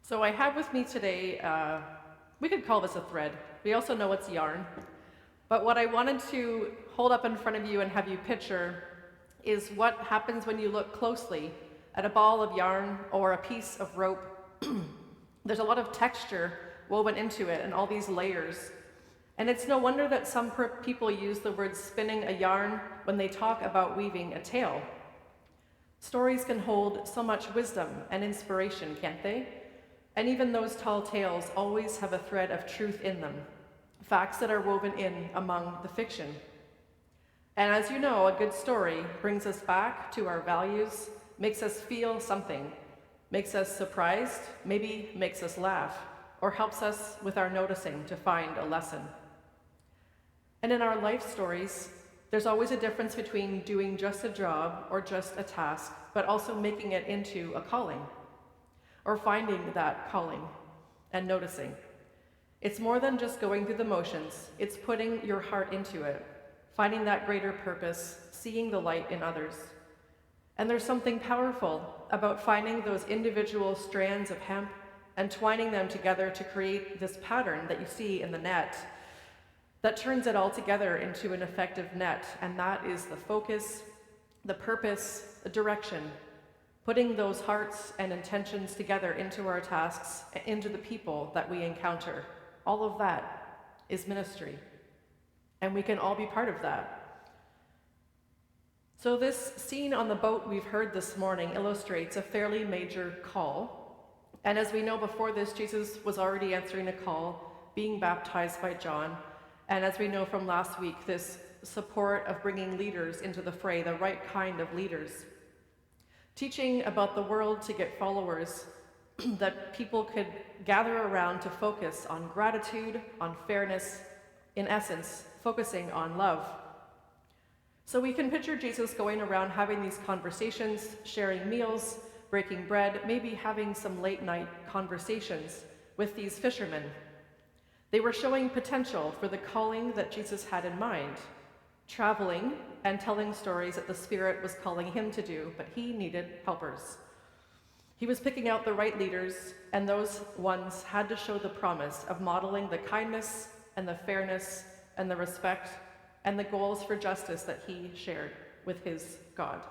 So I have with me today, we could call this a thread. We also know it's yarn. But what I wanted to hold up in front of you and have you picture is what happens when you look closely at a ball of yarn or a piece of rope. There's a lot of texture woven into it and all these layers. And it's no wonder that some people use the word spinning a yarn when they talk about weaving a tale. Stories can hold so much wisdom and inspiration, can't they? And even those tall tales always have a thread of truth in them, facts that are woven in among the fiction. And as you know, a good story brings us back to our values, makes us feel something, makes us surprised, maybe makes us laugh, or helps us with our noticing to find a lesson. And in our life stories, there's always a difference between doing just a job or just a task, but also making it into a calling, or finding that calling and noticing. It's more than just going through the motions, it's putting your heart into it, finding that greater purpose, seeing the light in others. And there's something powerful about finding those individual strands of hemp and twining them together to create this pattern that you see in the net that turns it all together into an effective net, and that is the focus, the purpose, the direction, putting those hearts and intentions together into our tasks, into the people that we encounter. All of that is ministry, and we can all be part of that. So this scene on the boat we've heard this morning illustrates a fairly major call. And as we know, before this, Jesus was already answering a call, being baptized by John. And as we know from last week, this support of bringing leaders into the fray, the right kind of leaders. Teaching about the world to get followers that people could gather around to focus on gratitude, on fairness, in essence, focusing on love. So we can picture Jesus going around having these conversations, sharing meals, breaking bread, maybe having some late night conversations with these fishermen. They were showing potential for the calling that Jesus had in mind, traveling and telling stories that the Spirit was calling him to do, but he needed helpers. He was picking out the right leaders, and those ones had to show the promise of modeling the kindness and the fairness and the respect and the goals for justice that he shared with his God.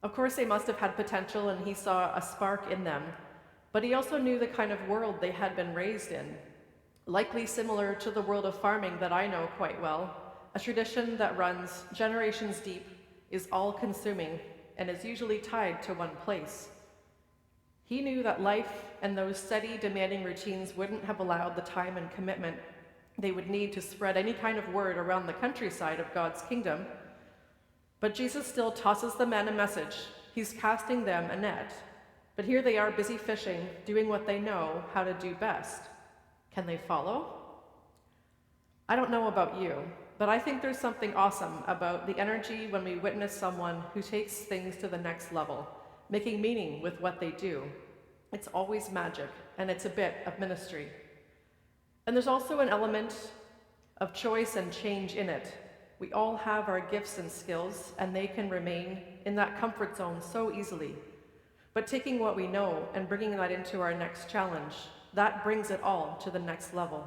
Of course, they must have had potential, and he saw a spark in them, but he also knew the kind of world they had been raised in, likely similar to the world of farming that I know quite well, a tradition that runs generations deep, is all-consuming, and is usually tied to one place. He knew that life and those steady, demanding routines wouldn't have allowed the time and commitment they would need to spread any kind of word around the countryside of God's kingdom. But Jesus still tosses the men a message. He's casting them a net. But here they are busy fishing, doing what they know how to do best. Can they follow? I don't know about you, but I think there's something awesome about the energy when we witness someone who takes things to the next level, making meaning with what they do. It's always magic, and it's a bit of ministry. And there's also an element of choice and change in it. We all have our gifts and skills, and they can remain in that comfort zone so easily. But taking what we know and bringing that into our next challenge, that brings it all to the next level.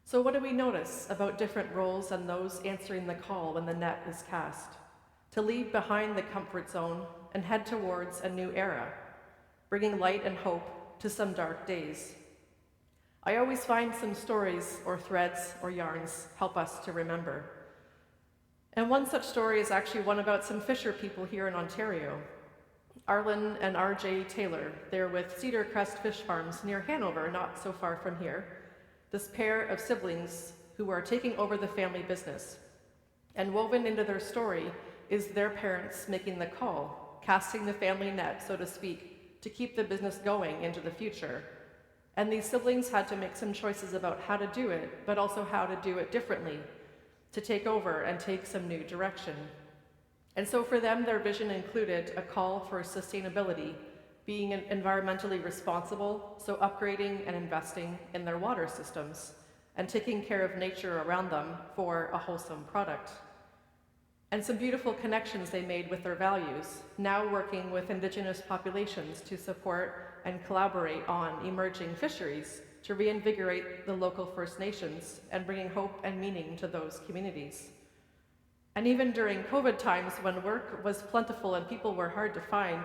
So what do we notice about different roles and those answering the call when the net is cast? To leave behind the comfort zone and head towards a new era, bringing light and hope to some dark days. I always find some stories or threads or yarns help us to remember. And one such story is actually one about some fisher people here in Ontario. Arlen and R.J. Taylor, they're with Cedar Crest Fish Farms near Hanover, not so far from here. This pair of siblings who are taking over the family business. And woven into their story is their parents making the call, casting the family net, so to speak, to keep the business going into the future. And these siblings had to make some choices about how to do it, but also how to do it differently, to take over and take some new direction. And so for them, their vision included a call for sustainability, being environmentally responsible, so upgrading and investing in their water systems, and taking care of nature around them for a wholesome product. and some beautiful connections they made with their values, now working with Indigenous populations to support and collaborate on emerging fisheries to reinvigorate the local First Nations and bringing hope and meaning to those communities. And even during COVID times, when work was plentiful and people were hard to find,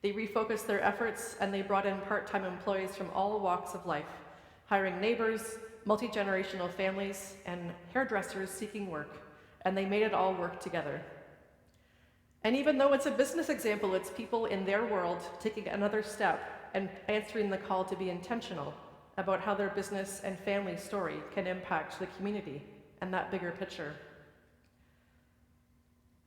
they refocused their efforts and they brought in part-time employees from all walks of life, hiring neighbors, multi-generational families, and hairdressers seeking work, and they made it all work together. And even though it's a business example, it's people in their world taking another step and answering the call to be intentional about how their business and family story can impact the community and that bigger picture.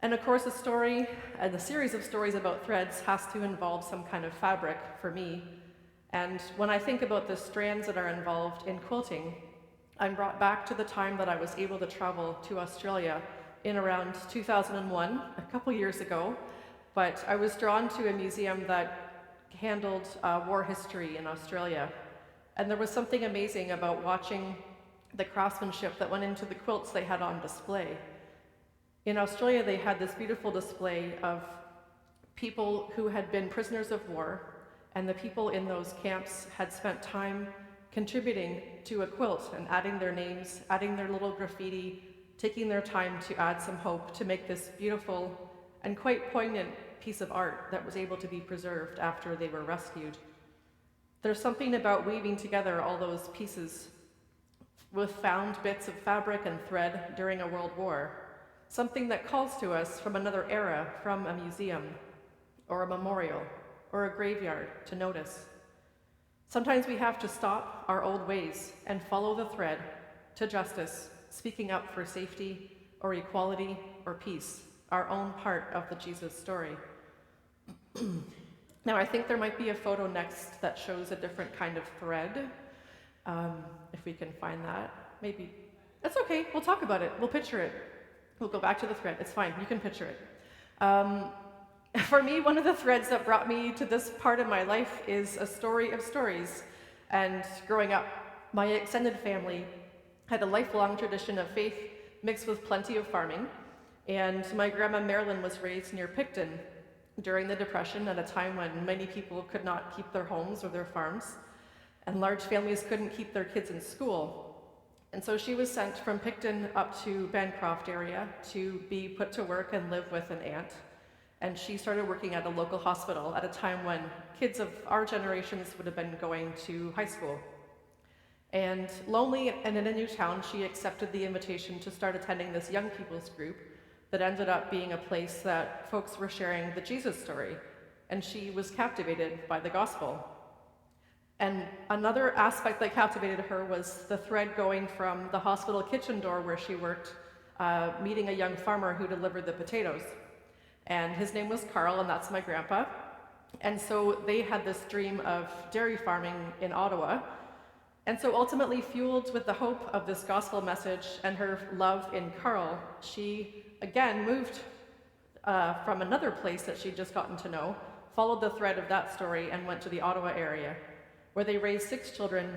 And of course, a story and the series of stories about threads has to involve some kind of fabric for me. And when I think about the strands that are involved in quilting, I'm brought back to the time that I was able to travel to Australia in around 2001, a couple years ago. But I was drawn to a museum that handled war history in Australia. And there was something amazing about watching the craftsmanship that went into the quilts they had on display. In Australia, they had this beautiful display of people who had been prisoners of war, and the people in those camps had spent time contributing to a quilt and adding their names, adding their little graffiti, taking their time to add some hope to make this beautiful and quite poignant piece of art that was able to be preserved after they were rescued. There's something about weaving together all those pieces with found bits of fabric and thread during a world war, something that calls to us from another era, from a museum, or a memorial, or a graveyard to notice. Sometimes we have to stop our old ways and follow the thread to justice, speaking up for safety, or equality, or peace, our own part of the Jesus story. Now, I think there might be a photo next that shows a different kind of thread. If we can find that, maybe. That's okay, we'll talk about it, we'll picture it. We'll go back to the thread, it's fine, you can picture it. For me, one of the threads that brought me to this part of my life is a story of stories. And growing up, my extended family had a lifelong tradition of faith mixed with plenty of farming. And my grandma Marilyn was raised near Picton during the Depression at a time when many people could not keep their homes or their farms, and large families couldn't keep their kids in school. And so she was sent from Picton up to Bancroft area to be put to work and live with an aunt. And she started working at a local hospital at a time when kids of our generations would have been going to high school. And lonely and in a new town, she accepted the invitation to start attending this young people's group that ended up being a place that folks were sharing the Jesus story. And she was captivated by the gospel. And another aspect that captivated her was the thread going from the hospital kitchen door where she worked, meeting a young farmer who delivered the potatoes. And his name was Carl, and that's my grandpa. And so they had this dream of dairy farming in Ottawa. And so ultimately, fueled with the hope of this gospel message and her love in Carl, she again moved from another place that she'd just gotten to know, followed the thread of that story, and went to the Ottawa area, where they raised 6 children,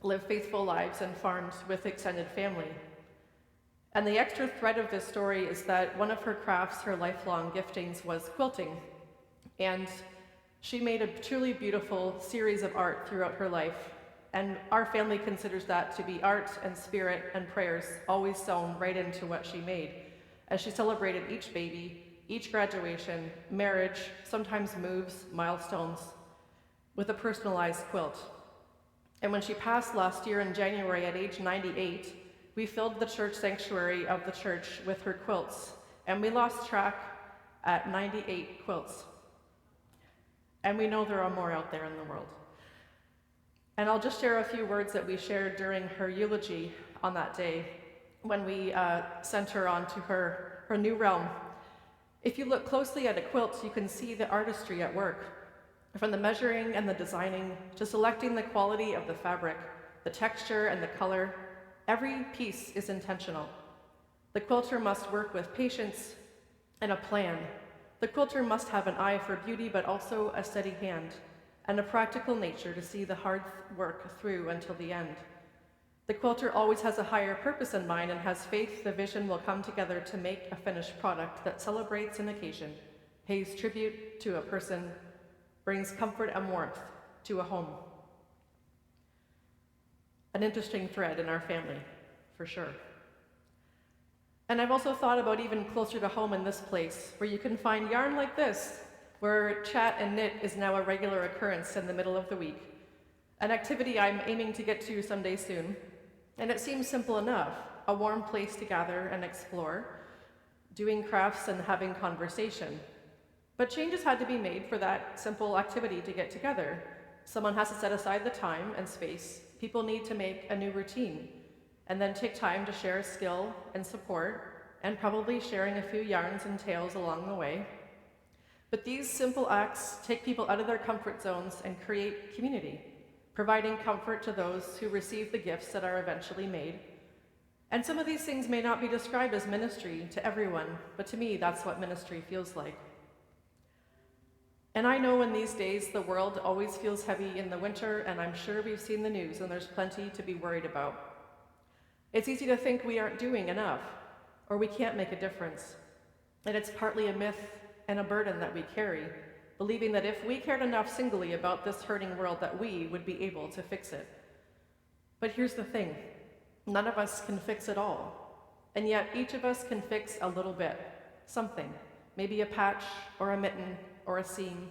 lived faithful lives, and farmed with extended family. And the extra thread of this story is that one of her crafts, her lifelong giftings, was quilting. And she made a truly beautiful series of art throughout her life. And our family considers that to be art and spirit and prayers always sewn right into what she made, as she celebrated each baby, each graduation, marriage, sometimes moves, milestones, with a personalized quilt. And when she passed last year in January at age 98, we filled the church sanctuary of the church with her quilts, and we lost track at 98 quilts. And we know there are more out there in the world. And I'll just share a few words that we shared during her eulogy on that day when we sent her on to her new realm. If you look closely at a quilt, you can see the artistry at work. From the measuring and the designing to selecting the quality of the fabric, the texture and the color, every piece is intentional. The quilter must work with patience and a plan. The quilter must have an eye for beauty, but also a steady hand and a practical nature to see the hard work through until the end. The quilter always has a higher purpose in mind and has faith the vision will come together to make a finished product that celebrates an occasion, pays tribute to a person, brings comfort and warmth to a home. An interesting thread in our family, for sure. And I've also thought about even closer to home in this place, where you can find yarn like this, where chat and knit is now a regular occurrence in the middle of the week, an activity I'm aiming to get to someday soon. And it seems simple enough, a warm place to gather and explore, doing crafts and having conversation. But changes had to be made for that simple activity to get together. Someone has to set aside the time and space. People need to make a new routine, and then take time to share skill and support, and probably sharing a few yarns and tales along the way. But these simple acts take people out of their comfort zones and create community, providing comfort to those who receive the gifts that are eventually made. And some of these things may not be described as ministry to everyone, but to me, that's what ministry feels like. And I know in these days, the world always feels heavy in the winter, and I'm sure we've seen the news, and there's plenty to be worried about. It's easy to think we aren't doing enough, or we can't make a difference. And it's partly a myth and a burden that we carry, believing that if we cared enough singly about this hurting world, that we would be able to fix it. But here's the thing, none of us can fix it all. And yet each of us can fix a little bit, something, maybe a patch or a mitten or a seam,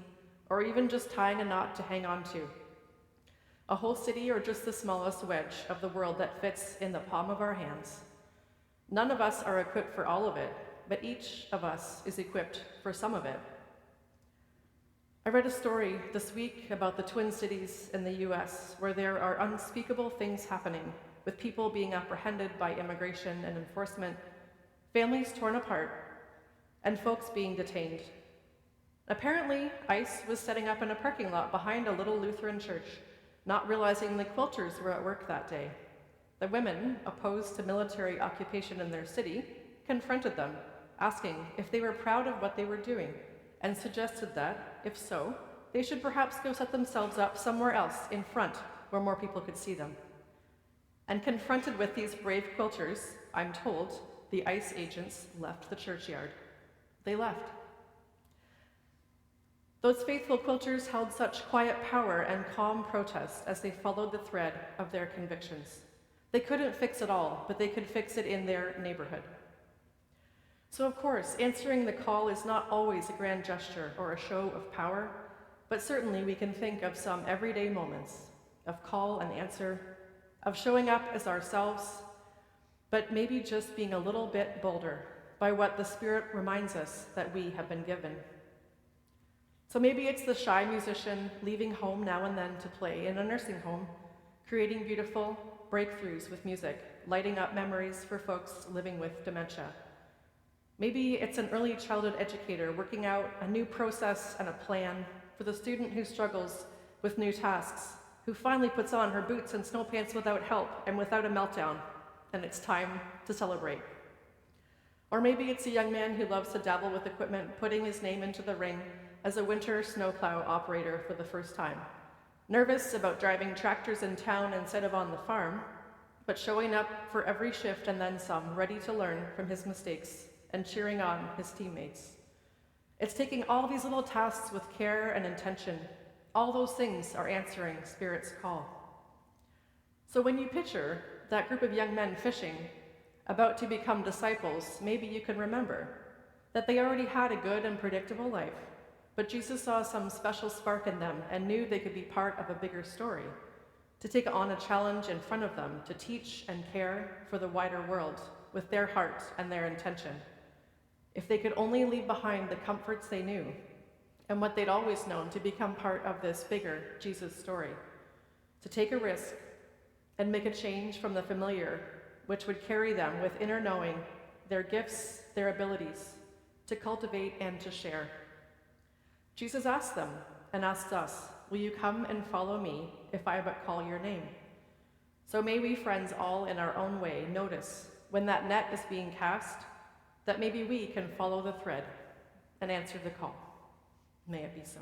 or even just tying a knot to hang on to. A whole city or just the smallest wedge of the world that fits in the palm of our hands. None of us are equipped for all of it, but each of us is equipped for some of it. I read a story this week about the Twin Cities in the US, where there are unspeakable things happening, with people being apprehended by immigration and enforcement, families torn apart, and folks being detained. Apparently, ICE was setting up in a parking lot behind a little Lutheran church, not realizing the quilters were at work that day. The women, opposed to military occupation in their city, confronted them, asking if they were proud of what they were doing, and suggested that, if so, they should perhaps go set themselves up somewhere else in front where more people could see them. And confronted with these brave quilters, I'm told, the ICE agents left the churchyard. They left. Those faithful quilters held such quiet power and calm protest as they followed the thread of their convictions. They couldn't fix it all, but they could fix it in their neighborhood. So of course, answering the call is not always a grand gesture or a show of power, but certainly we can think of some everyday moments of call and answer, of showing up as ourselves, but maybe just being a little bit bolder by what the Spirit reminds us that we have been given. So maybe it's the shy musician leaving home now and then to play in a nursing home, creating beautiful breakthroughs with music, lighting up memories for folks living with dementia. Maybe it's an early childhood educator working out a new process and a plan for the student who struggles with new tasks, who finally puts on her boots and snow pants without help and without a meltdown, and it's time to celebrate. Or maybe it's a young man who loves to dabble with equipment, putting his name into the ring as a winter snowplow operator for the first time, nervous about driving tractors in town instead of on the farm, but showing up for every shift and then some, ready to learn from his mistakes and cheering on his teammates. It's taking all these little tasks with care and intention. All those things are answering Spirit's call. So when you picture that group of young men fishing, about to become disciples, maybe you can remember that they already had a good and predictable life, but Jesus saw some special spark in them and knew they could be part of a bigger story, to take on a challenge in front of them, to teach and care for the wider world with their heart and their intention. If they could only leave behind the comforts they knew and what they'd always known, to become part of this bigger Jesus story, to take a risk and make a change from the familiar, which would carry them with inner knowing, their gifts, their abilities, to cultivate and to share. Jesus asked them and asked us, "Will you come and follow me if I but call your name?" So may we, friends, all in our own way, notice when that net is being cast, that maybe we can follow the thread and answer the call. May it be so.